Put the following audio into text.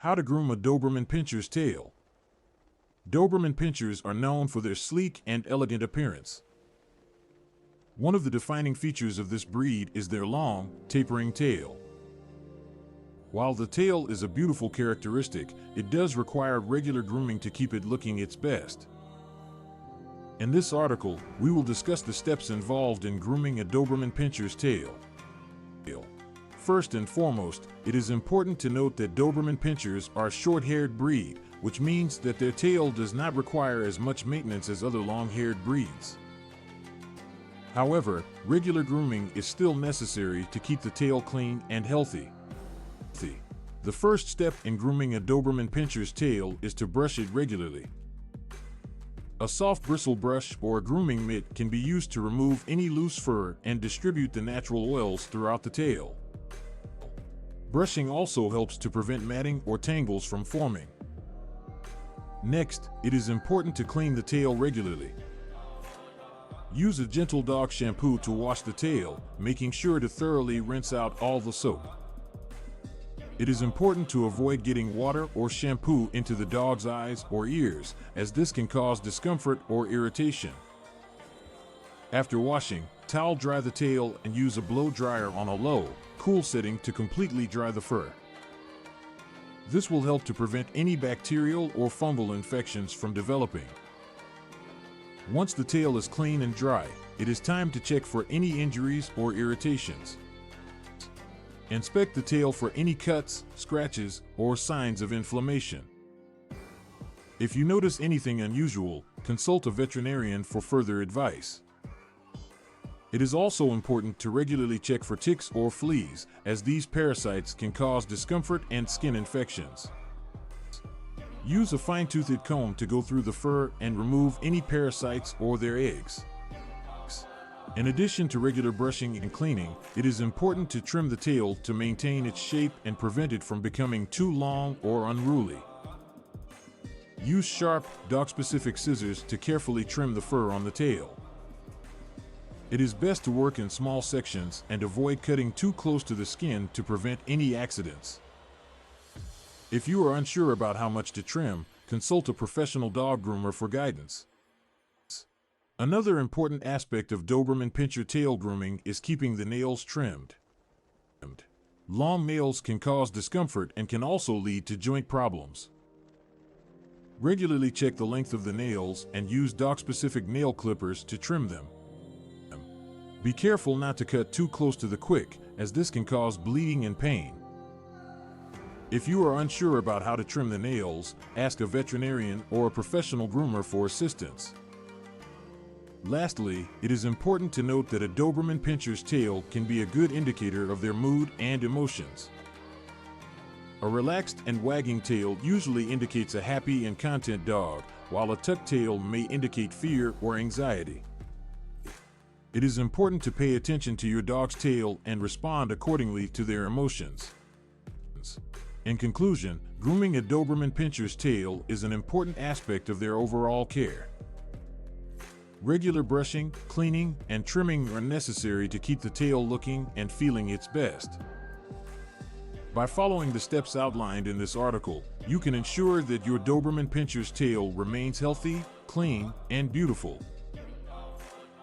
How to groom a Doberman Pinscher's tail. Doberman Pinschers are known for their sleek and elegant appearance. One of the defining features of this breed is their long, tapering tail. While the tail is a beautiful characteristic, it does require regular grooming to keep it looking its best. In this article, we will discuss the steps involved in grooming a Doberman Pinscher's tail. First and foremost, it is important to note that Doberman Pinschers are a short-haired breed, which means that their tail does not require as much maintenance as other long-haired breeds. However, regular grooming is still necessary to keep the tail clean and healthy. The first step in grooming a Doberman Pinscher's tail is to brush it regularly. A soft bristle brush or a grooming mitt can be used to remove any loose fur and distribute the natural oils throughout the tail. Brushing also helps to prevent matting or tangles from forming. Next, it is important to clean the tail regularly. Use a gentle dog shampoo to wash the tail, making sure to thoroughly rinse out all the soap. It is important to avoid getting water or shampoo into the dog's eyes or ears, as this can cause discomfort or irritation. After washing, towel dry the tail and use a blow dryer on a low, cool setting to completely dry the fur. This will help to prevent any bacterial or fungal infections from developing. Once the tail is clean and dry, it is time to check for any injuries or irritations. Inspect the tail for any cuts, scratches, or signs of inflammation. If you notice anything unusual, consult a veterinarian for further advice. It is also important to regularly check for ticks or fleas, as these parasites can cause discomfort and skin infections. Use a fine-toothed comb to go through the fur and remove any parasites or their eggs. In addition to regular brushing and cleaning, it is important to trim the tail to maintain its shape and prevent it from becoming too long or unruly. Use sharp, dog-specific scissors to carefully trim the fur on the tail. It is best to work in small sections and avoid cutting too close to the skin to prevent any accidents. If you are unsure about how much to trim, consult a professional dog groomer for guidance. Another important aspect of Doberman Pinscher tail grooming is keeping the nails trimmed. Long nails can cause discomfort and can also lead to joint problems. Regularly check the length of the nails and use dog-specific nail clippers to trim them. Be careful not to cut too close to the quick, as this can cause bleeding and pain. If you are unsure about how to trim the nails, ask a veterinarian or a professional groomer for assistance. Lastly, it is important to note that a Doberman Pinscher's tail can be a good indicator of their mood and emotions. A relaxed and wagging tail usually indicates a happy and content dog, while a tucked tail may indicate fear or anxiety. It is important to pay attention to your dog's tail and respond accordingly to their emotions. In conclusion, grooming a Doberman Pinscher's tail is an important aspect of their overall care. Regular brushing, cleaning, and trimming are necessary to keep the tail looking and feeling its best. By following the steps outlined in this article, you can ensure that your Doberman Pinscher's tail remains healthy, clean, and beautiful.